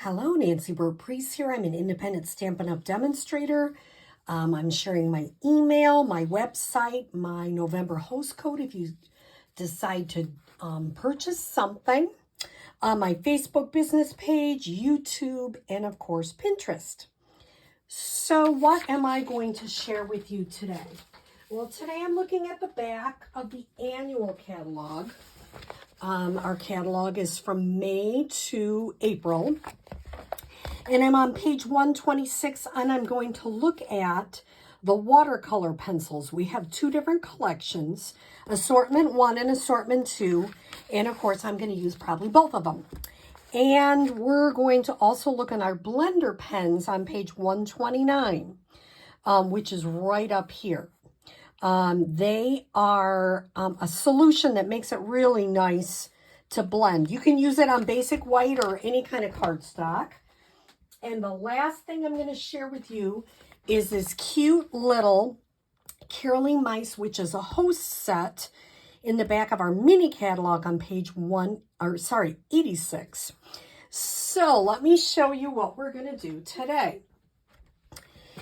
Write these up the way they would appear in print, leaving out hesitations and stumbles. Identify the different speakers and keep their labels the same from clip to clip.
Speaker 1: Hello, Nancy Burt-Preece here. I'm an independent Stampin' Up! Demonstrator. I'm sharing my email, my website, my November host code if you decide to purchase something, my Facebook business page, YouTube, and of course, Pinterest. So what am I going to share with you today? Well, today I'm looking at the back of the annual catalog. Our catalog is from May to April. And I'm on page 126, and I'm going to look at the watercolor pencils. We have two different collections, assortment 1 and assortment 2. And of course, I'm going to use probably both of them. And we're going to also look at our blender pens on page 129, which is right up here. They are a solution that makes it really nice to blend. You can use it on basic white or any kind of cardstock. And the last thing I'm going to share with you is this cute little caroling mice, which is a host set in the back of our mini catalog on page 86. So let me show you what we're going to do today.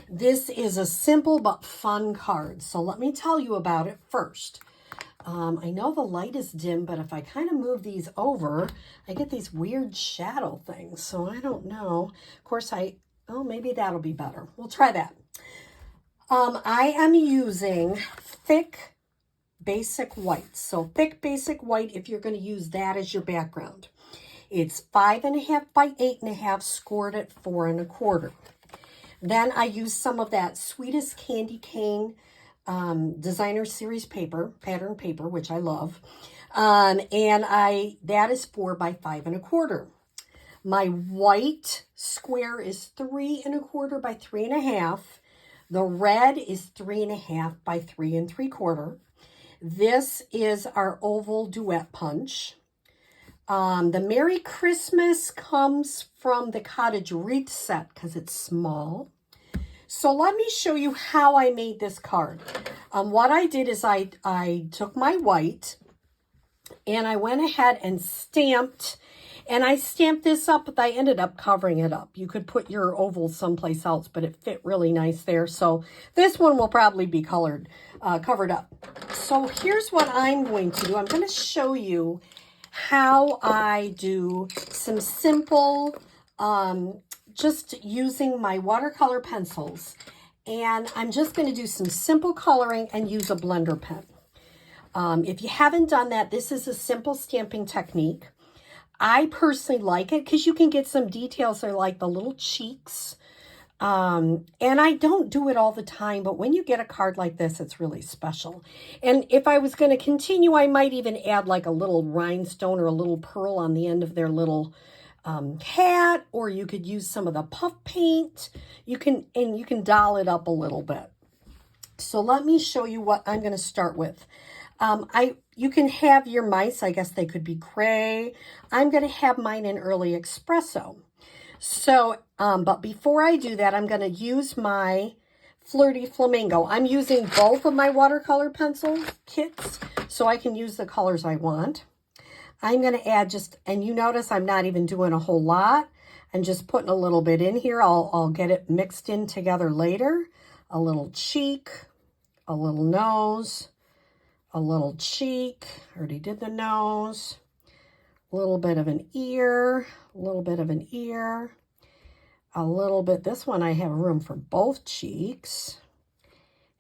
Speaker 1: This is a simple but fun card. So let me tell you about it first. I know the light is dim, but if I kind of move these over, I get these weird shadow things. So I don't know. Of course, maybe that'll be better. We'll try that. I am using thick basic white. So thick basic white, if you're going to use that as your background. It's 5.5 by 8.5, scored at 4 1/4. Then I use some of that Sweetest Candy Cane designer series paper, pattern paper, which I love. That is 4 by 5 1/4. My white square is 3 1/4 by 3 1/2. The red is 3.5 by 3 3/4. This is our oval duet punch. The Merry Christmas comes from the Cottage Wreath set because it's small. So let me show you how I made this card. What I did is I took my white and I went ahead and stamped, and I stamped this up, but I ended up covering it up. You could put your oval someplace else, but it fit really nice there. So this one will probably be covered up. So here's what I'm going to do. I'm going to show you how I do some simple just using my watercolor pencils. And I'm just going to do some simple coloring and use a blender pen. If you haven't done that, this is a simple stamping technique. I personally like it because you can get some details there, like the little cheeks. And I don't do it all the time, but when you get a card like this, it's really special. And if I was going to continue, I might even add like a little rhinestone or a little pearl on the end of their little hat, or you could use some of the puff paint. You can doll it up a little bit. So let me show you what I'm going to start with. You can have your mice, I guess they could be gray. I'm going to have mine in early espresso. So, but before I do that, I'm going to use my Flirty Flamingo. I'm using both of my watercolor pencil kits so I can use the colors I want. I'm going to add and you notice I'm not even doing a whole lot. I'm just putting a little bit in here. I'll get it mixed in together later. A little cheek, a little nose, a little cheek. Already did the nose. A little bit of an ear, a little bit of an ear, a little bit. This one I have room for both cheeks.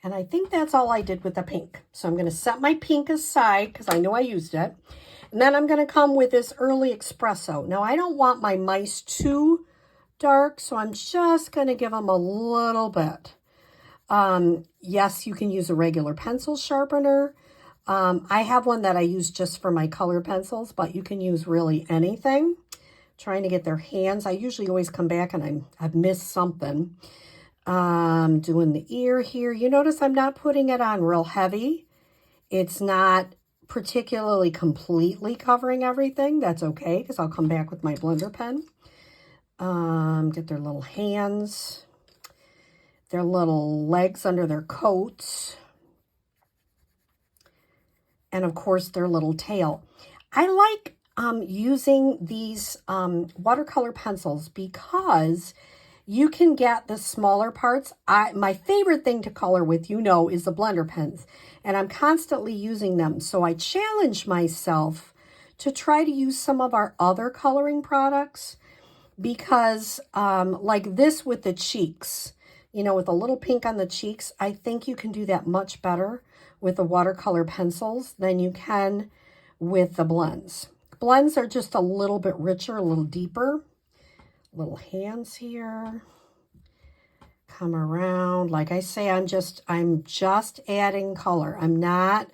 Speaker 1: And I think that's all I did with the pink. So I'm going to set my pink aside because I know I used it. And then I'm going to come with this early espresso. Now, I don't want my mice too dark, so I'm just going to give them a little bit. Yes, you can use a regular pencil sharpener. I have one that I use just for my color pencils, but you can use really anything. Trying to get their hands. I usually always come back and I've missed something. Doing the ear here. You notice I'm not putting it on real heavy. It's not particularly completely covering everything. That's okay, because I'll come back with my blender pen. Get their little hands, their little legs under their coats, and of course their little tail. I like using these watercolor pencils because you can get the smaller parts. My favorite thing to color with, is the blender pens, and I'm constantly using them. So I challenge myself to try to use some of our other coloring products because like this with the cheeks, with a little pink on the cheeks, I think you can do that much better with the watercolor pencils than you can with the blends. Blends are just a little bit richer, a little deeper. Little hands here. Come around. Like I say, I'm just adding color. I'm not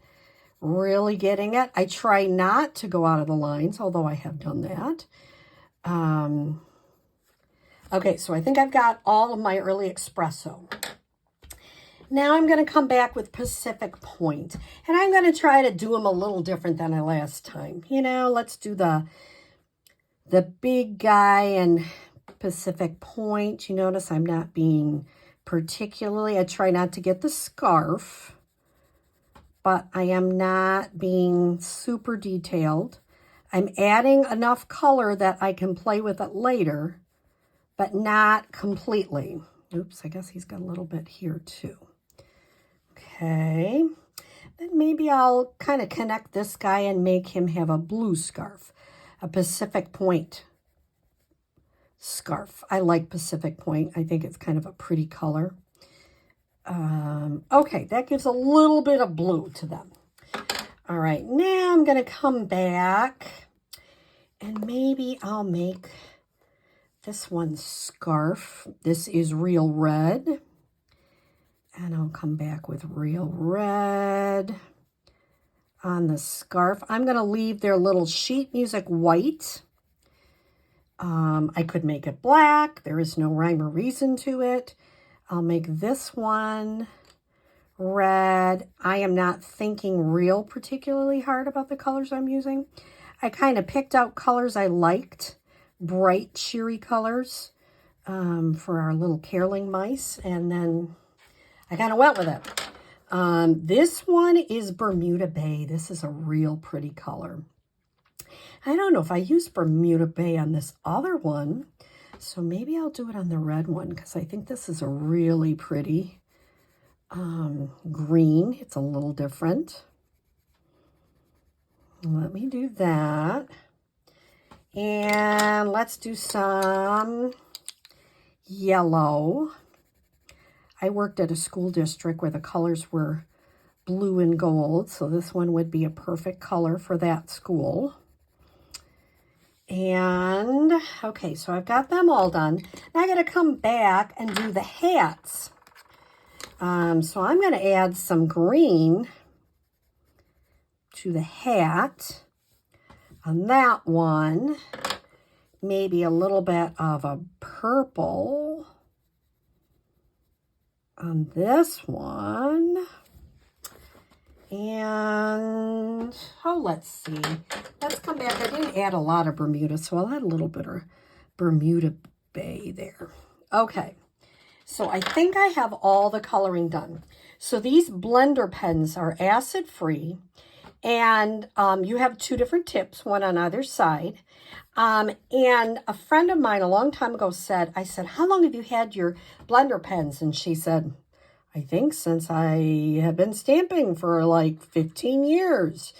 Speaker 1: really getting it. I try not to go out of the lines, although I have done that. Okay, so I think I've got all of my early espresso. Now I'm going to come back with Pacific Point, and I'm going to try to do them a little different than I last time. Let's do the big guy and Pacific Point. You notice I'm not being I try not to get the scarf, but I am not being super detailed. I'm adding enough color that I can play with it later, but not completely. Oops, I guess he's got a little bit here too. Okay, then maybe I'll kind of connect this guy and make him have a blue scarf, a Pacific Point scarf. I like Pacific Point. I think it's kind of a pretty color. Okay, that gives a little bit of blue to them. All right, now I'm going to come back and maybe I'll make this one scarf. This is real red. And I'll come back with real red on the scarf. I'm going to leave their little sheet music white. I could make it black. There is no rhyme or reason to it. I'll make this one red. I am not thinking real particularly hard about the colors I'm using. I kind of picked out colors I liked, bright, cheery colors for our little caroling mice, and then I kind of went with it. This one is Bermuda Bay. This is a real pretty color. I don't know if I used Bermuda Bay on this other one, so maybe I'll do it on the red one because I think this is a really pretty green. It's a little different. Let me do that. And let's do some yellow. I worked at a school district where the colors were blue and gold, so this one would be a perfect color for that school. And, okay, so I've got them all done. Now I got to come back and do the hats. So I'm going to add some green to the hat on that one. Maybe a little bit of a purple on this one. And, let's see. Let's come back. I didn't add a lot of Bermuda, so I'll add a little bit of Bermuda Bay there. Okay, so I think I have all the coloring done. So these blender pens are acid-free, and you have two different tips, one on either side. And a friend of mine a long time ago I said, how long have you had your blender pens? And she said, I think since I have been stamping for like 15 years.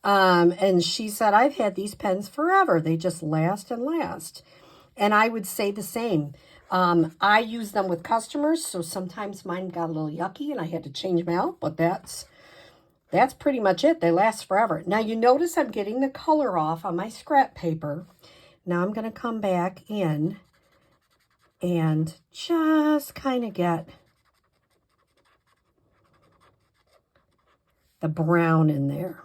Speaker 1: And she said, I've had these pens forever. They just last and last. And I would say the same. I use them with customers, so sometimes mine got a little yucky and I had to change them out, but that's pretty much it. They last forever. Now you notice I'm getting the color off on my scrap paper. Now I'm going to come back in and just kind of get the brown in there.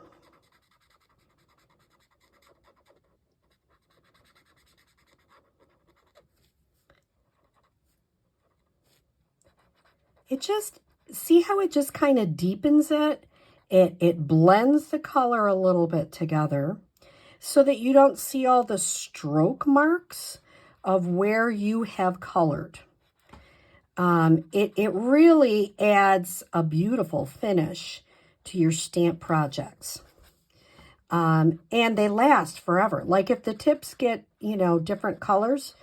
Speaker 1: See how it just kind of deepens it? It blends the color a little bit together so that you don't see all the stroke marks of where you have colored. It really adds a beautiful finish to your stamp projects. And they last forever. Like if the tips get, you know, different colors,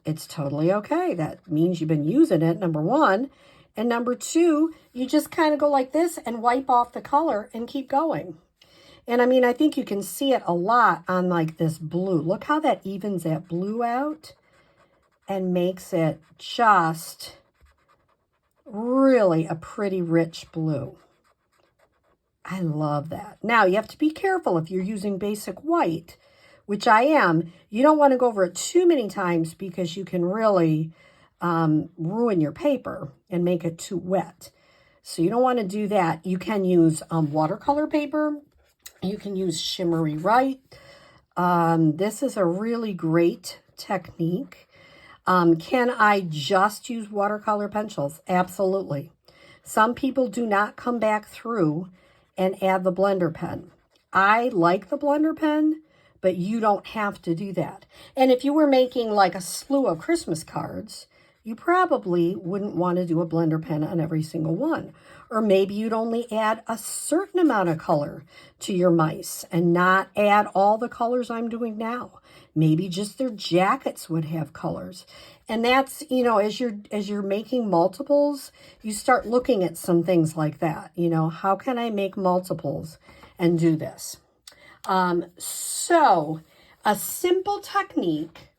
Speaker 1: it's totally okay. That means you've been using it, number one. And number two, you just kind of go like this and wipe off the color and keep going. And I mean, I think you can see it a lot on like this blue. Look how that evens that blue out and makes it just really a pretty rich blue. I love that. Now, you have to be careful if you're using basic white, which I am. You don't want to go over it too many times because you can really ruin your paper and make it too wet. So you don't want to do that. You can use watercolor paper. You can use shimmery white. This is a really great technique. Can I just use watercolor pencils? Absolutely. Some people do not come back through and add the blender pen. I like the blender pen, but you don't have to do that. And if you were making like a slew of Christmas cards, you probably wouldn't want to do a blender pen on every single one. Or maybe you'd only add a certain amount of color to your mice and not add all the colors I'm doing now. Maybe just their jackets would have colors. And that's, you know, as you're making multiples, you start looking at some things like that. You know, how can I make multiples and do this? So a simple technique,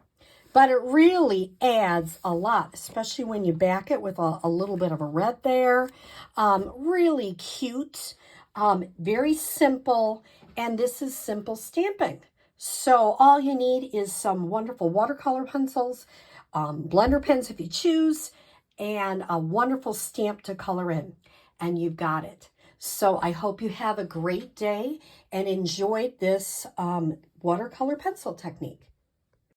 Speaker 1: but it really adds a lot, especially when you back it with a little bit of a red there. Really cute, very simple, and this is simple stamping. So all you need is some wonderful watercolor pencils, blender pens if you choose, and a wonderful stamp to color in, and you've got it. So I hope you have a great day and enjoyed this watercolor pencil technique.